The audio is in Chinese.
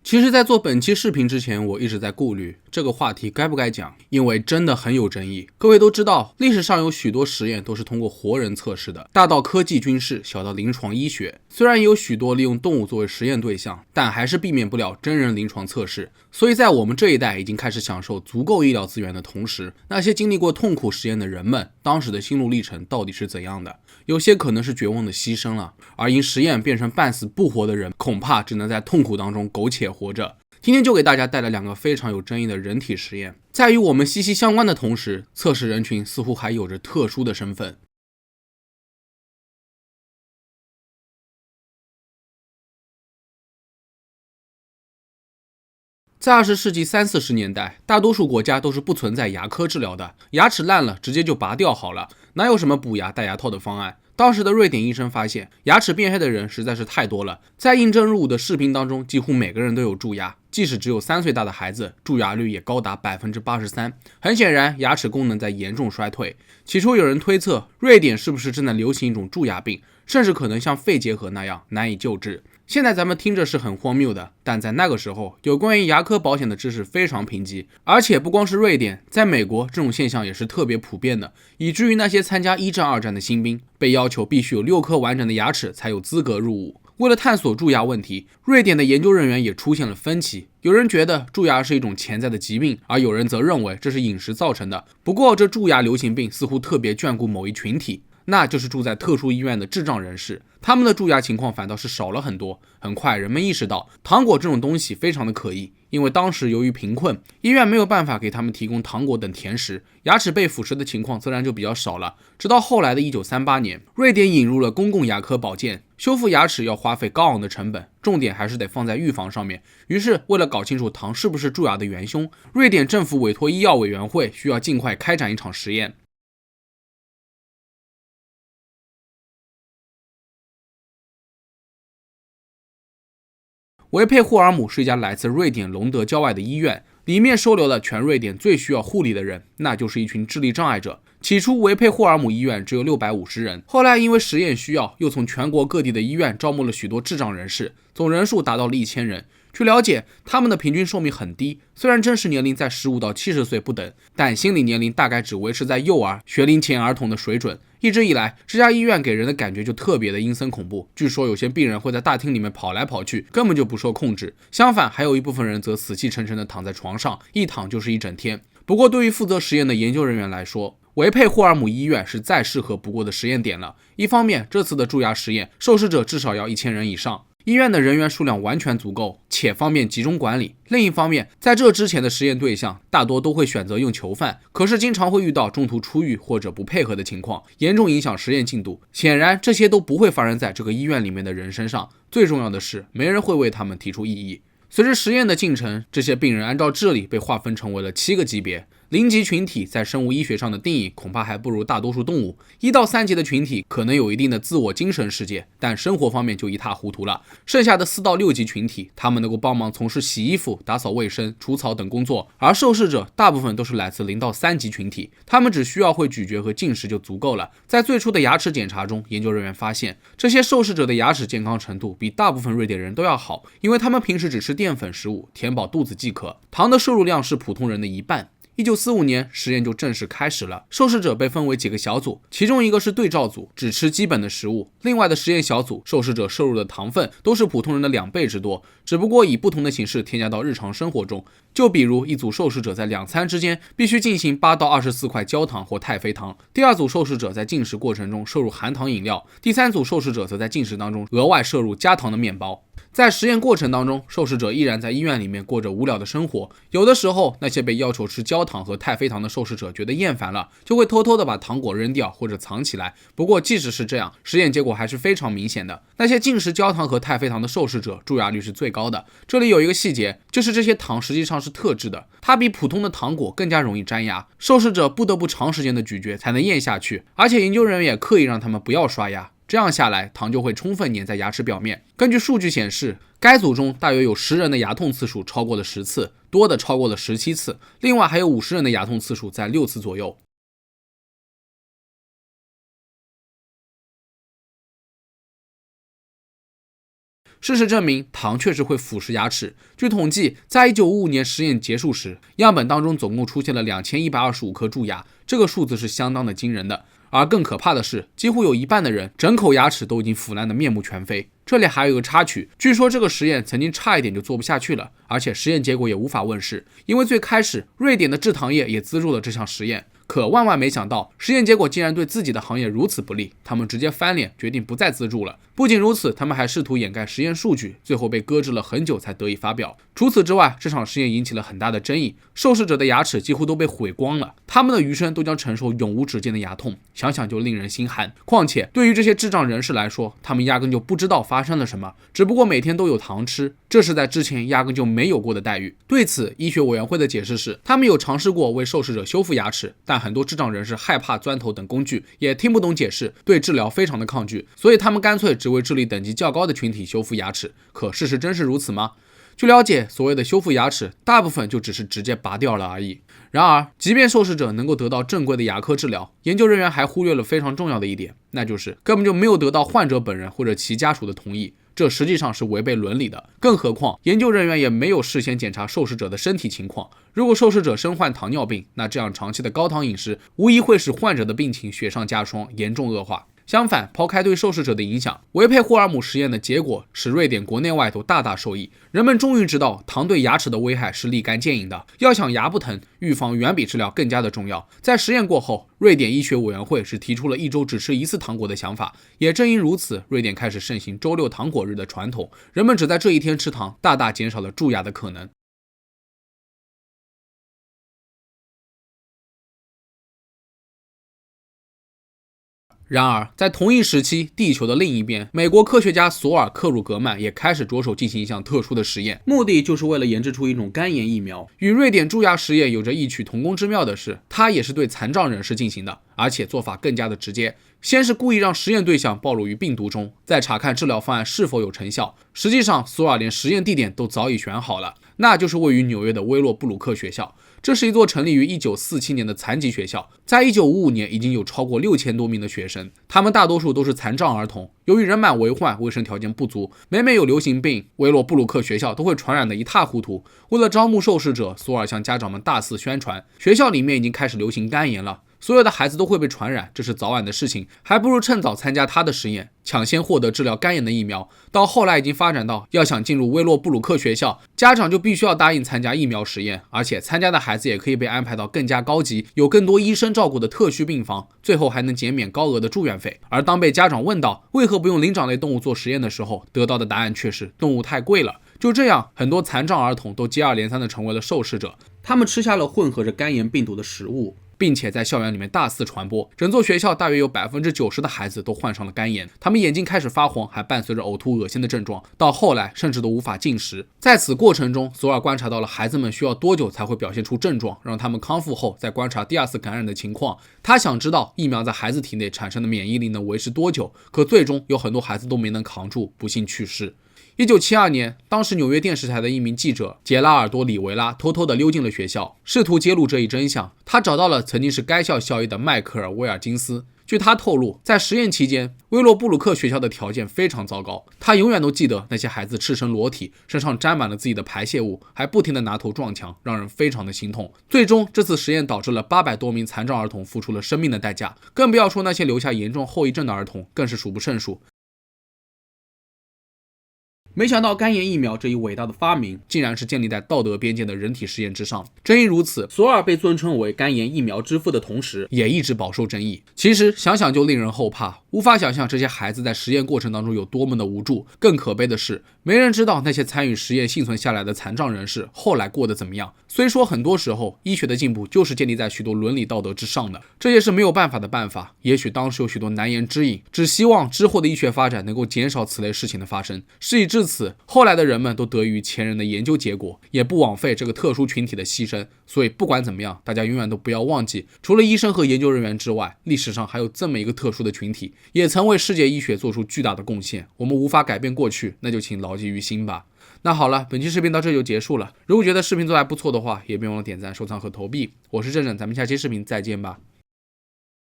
其实，在做本期视频之前，我一直在顾虑这个话题该不该讲，因为真的很有争议。各位都知道，历史上有许多实验都是通过活人测试的，大到科技军事，小到临床医学。虽然也有许多利用动物作为实验对象，但还是避免不了真人临床测试。所以在我们这一代已经开始享受足够医疗资源的同时，那些经历过痛苦实验的人们，当时的心路历程到底是怎样的？有些可能是绝望的牺牲了，而因实验变成半死不活的人，恐怕只能在痛苦当中苟且活着。今天就给大家带来两个非常有争议的人体实验，在与我们息息相关的同时，测试人群似乎还有着特殊的身份。在20世纪30、40年代，大多数国家都是不存在牙科治疗的，牙齿烂了直接就拔掉好了，哪有什么补牙戴牙套的方案？当时的瑞典医生发现，牙齿变黑的人实在是太多了，在应征入伍的士兵当中，几乎每个人都有蛀牙，即使只有3岁大的孩子，蛀牙率也高达83%。很显然，牙齿功能在严重衰退。起初有人推测，瑞典是不是正在流行一种蛀牙病，甚至可能像肺结核那样难以救治。现在咱们听着是很荒谬的，但在那个时候，有关于牙科保险的知识非常贫瘠，而且不光是瑞典，在美国这种现象也是特别普遍的，以至于那些参加1战、2战的新兵被要求必须有6颗完整的牙齿才有资格入伍。为了探索蛀牙问题，瑞典的研究人员也出现了分歧，有人觉得蛀牙是一种潜在的疾病，而有人则认为这是饮食造成的。不过这蛀牙流行病似乎特别眷顾某一群体，那就是住在特殊医院的智障人士，他们的蛀牙情况反倒是少了很多。很快人们意识到糖果这种东西非常的可疑，因为当时由于贫困，医院没有办法给他们提供糖果等甜食，牙齿被腐蚀的情况自然就比较少了。直到后来的1938年，瑞典引入了公共牙科保健，修复牙齿要花费高昂的成本，重点还是得放在预防上面。于是为了搞清楚糖是不是蛀牙的元凶，瑞典政府委托医药委员会需要尽快开展一场实验。维佩霍尔姆是一家来自瑞典隆德郊外的医院，里面收留了全瑞典最需要护理的人，那就是一群智力障碍者。起初维佩霍尔姆医院只有650人，后来因为实验需要，又从全国各地的医院招募了许多智障人士，总人数达到了1000人。据了解，他们的平均寿命很低，虽然真实年龄在15到70岁不等，但心理年龄大概只维持在幼儿、学龄前儿童的水准。一直以来，这家医院给人的感觉就特别的阴森恐怖。据说有些病人会在大厅里面跑来跑去，根本就不受控制。相反，还有一部分人则死气沉沉地躺在床上，一躺就是一整天。不过，对于负责实验的研究人员来说，维佩霍尔姆医院是再适合不过的实验点了。一方面，这次的蛀牙实验，受试者至少要1000人以上。医院的人员数量完全足够，且方便集中管理。另一方面，在这之前的实验对象大多都会选择用囚犯，可是经常会遇到中途出狱或者不配合的情况，严重影响实验进度。显然，这些都不会发生在这个医院里面的人身上。最重要的是，没人会为他们提出异议。随着实验的进程，这些病人按照智力被划分成为了7个级别。0级群体在生物医学上的定义恐怕还不如大多数动物。1到3级的群体可能有一定的自我精神世界，但生活方面就一塌糊涂了。剩下的4到6级群体，他们能够帮忙从事洗衣服、打扫卫生、除草等工作，而受试者大部分都是来自0到3级群体，他们只需要会咀嚼和进食就足够了。在最初的牙齿检查中，研究人员发现，这些受试者的牙齿健康程度比大部分瑞典人都要好，因为他们平时只吃淀粉食物，填饱肚子即可，糖的摄入量是普通人的1半。1945年，实验就正式开始了。受试者被分为几个小组，其中一个是对照组，只吃基本的食物；另外的实验小组，受试者摄入的糖分都是普通人的2倍之多，只不过以不同的形式添加到日常生活中。就比如一组受试者在2餐之间必须进行8到24块焦糖或太妃糖，第2组受试者在进食过程中摄入含糖饮料，第3组受试者则在进食当中额外摄入加糖的面包。在实验过程当中，受试者依然在医院里面过着无聊的生活。有的时候，那些被要求吃焦糖和太妃糖的受试者觉得厌烦了，就会偷偷的把糖果扔掉或者藏起来。不过即使是这样，实验结果还是非常明显的。那些进食焦糖和太妃糖的受试者蛀牙率是最高的。这里有一个细节，就是这些糖实际上是特制的，它比普通的糖果更加容易粘牙，受试者不得不长时间的咀嚼才能咽下去，而且研究人员也刻意让他们不要刷牙。这样下来，糖就会充分粘在牙齿表面。根据数据显示，该组中大约有10人的牙痛次数超过了10次，多的超过了17次，另外还有50人的牙痛次数在6次左右。事实证明，糖确实会腐蚀牙齿。据统计，在1955年实验结束时，样本当中总共出现了2125颗蛀牙，这个数字是相当的惊人的。而更可怕的是，几乎有一半的人整口牙齿都已经腐烂的面目全非。这里还有一个插曲，据说这个实验曾经差一点就做不下去了，而且实验结果也无法问世，因为最开始瑞典的制糖业也资助了这项实验。可万万没想到，实验结果竟然对自己的行业如此不利，他们直接翻脸，决定不再资助了。不仅如此，他们还试图掩盖实验数据，最后被搁置了很久才得以发表。除此之外，这场实验引起了很大的争议，受试者的牙齿几乎都被毁光了，他们的余生都将承受永无止境的牙痛，想想就令人心寒。况且对于这些智障人士来说，他们压根就不知道发生了什么，只不过每天都有糖吃，这是在之前压根就没有过的待遇。对此，医学委员会的解释是，他们有尝试过为受试者修复牙齿，但很多智障人士害怕钻头等工具，也听不懂解释，对治疗非常的抗拒，所以他们干脆只为智力等级较高的群体修复牙齿。可事实真是如此吗？据了解，所谓的修复牙齿，大部分就只是直接拔掉了而已。然而，即便受试者能够得到正规的牙科治疗，研究人员还忽略了非常重要的一点，那就是根本就没有得到患者本人或者其家属的同意。这实际上是违背伦理的，更何况研究人员也没有事先检查受试者的身体情况。如果受试者身患糖尿病，那这样长期的高糖饮食无疑会使患者的病情雪上加霜，严重恶化。相反，抛开对受试者的影响，维佩霍尔姆实验的结果使瑞典国内外都大大受益。人们终于知道糖对牙齿的危害是立竿见影的，要想牙不疼，预防远比治疗更加的重要。在实验过后，瑞典医学委员会是提出了一周只吃一次糖果的想法，也正因如此，瑞典开始盛行周六糖果日的传统，人们只在这一天吃糖，大大减少了蛀牙的可能。然而，在同一时期，地球的另一边，美国科学家索尔·克鲁格曼也开始着手进行一项特殊的实验，目的就是为了研制出一种肝炎疫苗。与瑞典蛀牙实验有着异曲同工之妙的是，它也是对残障人士进行的，而且做法更加的直接。先是故意让实验对象暴露于病毒中，再查看治疗方案是否有成效。实际上，索尔连实验地点都早已选好了，那就是位于纽约的威洛布鲁克学校。这是一座成立于1947年的残疾学校，在1955年已经有超过6000多名的学生，他们大多数都是残障儿童。由于人满为患，卫生条件不足，每有流行病，威洛布鲁克学校都会传染得一塌糊涂。为了招募受试者，索尔向家长们大肆宣传，学校里面已经开始流行肝炎了。所有的孩子都会被传染，这是早晚的事情，还不如趁早参加他的实验，抢先获得治疗肝炎的疫苗。到后来已经发展到，要想进入威洛布鲁克学校，家长就必须要答应参加疫苗实验，而且参加的孩子也可以被安排到更加高级、有更多医生照顾的特需病房，最后还能减免高额的住院费。而当被家长问到为何不用灵长类动物做实验的时候，得到的答案却是动物太贵了。就这样，很多残障儿童都接二连三地成为了受试者，他们吃下了混合着肝炎病毒的食物，并且在校园里面大肆传播，整座学校大约有90%的孩子都患上了肝炎，他们眼睛开始发黄，还伴随着呕吐、恶心的症状，到后来甚至都无法进食。在此过程中，索尔观察到了孩子们需要多久才会表现出症状，让他们康复后再观察第二次感染的情况。他想知道疫苗在孩子体内产生的免疫力能维持多久，可最终有很多孩子都没能扛住，不幸去世。1972年，当时纽约电视台的一名记者杰拉尔多·里维拉偷偷地溜进了学校，试图揭露这一真相。他找到了曾经是该校校医的迈克尔·威尔金斯。据他透露，在实验期间，威洛布鲁克学校的条件非常糟糕。他永远都记得那些孩子赤身裸体，身上沾满了自己的排泄物，还不停地拿头撞墙，让人非常的心痛。最终，这次实验导致了800多名残障儿童付出了生命的代价，更不要说那些留下严重后遗症的儿童，更是数不胜数。没想到肝炎疫苗这一伟大的发明，竟然是建立在道德边界的人体实验之上。正因如此，索尔被尊称为肝炎疫苗之父的同时，也一直饱受争议。其实想想就令人后怕，无法想象这些孩子在实验过程当中有多么的无助。更可悲的是，没人知道那些参与实验幸存下来的残障人士后来过得怎么样。虽说很多时候医学的进步就是建立在许多伦理道德之上的，这也是没有办法的办法。也许当时有许多难言之隐，只希望之后的医学发展能够减少此类事情的发生。事已至此，后来的人们都得益于前人的研究结果，也不枉费这个特殊群体的牺牲。所以不管怎么样，大家永远都不要忘记，除了医生和研究人员之外，历史上还有这么一个特殊的群体，也曾为世界医学做出巨大的贡献。我们无法改变过去，那就请牢记于心吧。那好了，本期视频到这就结束了。如果觉得视频做得还不错的话，也别忘了点赞、收藏和投币。我是正正，咱们下期视频再见吧。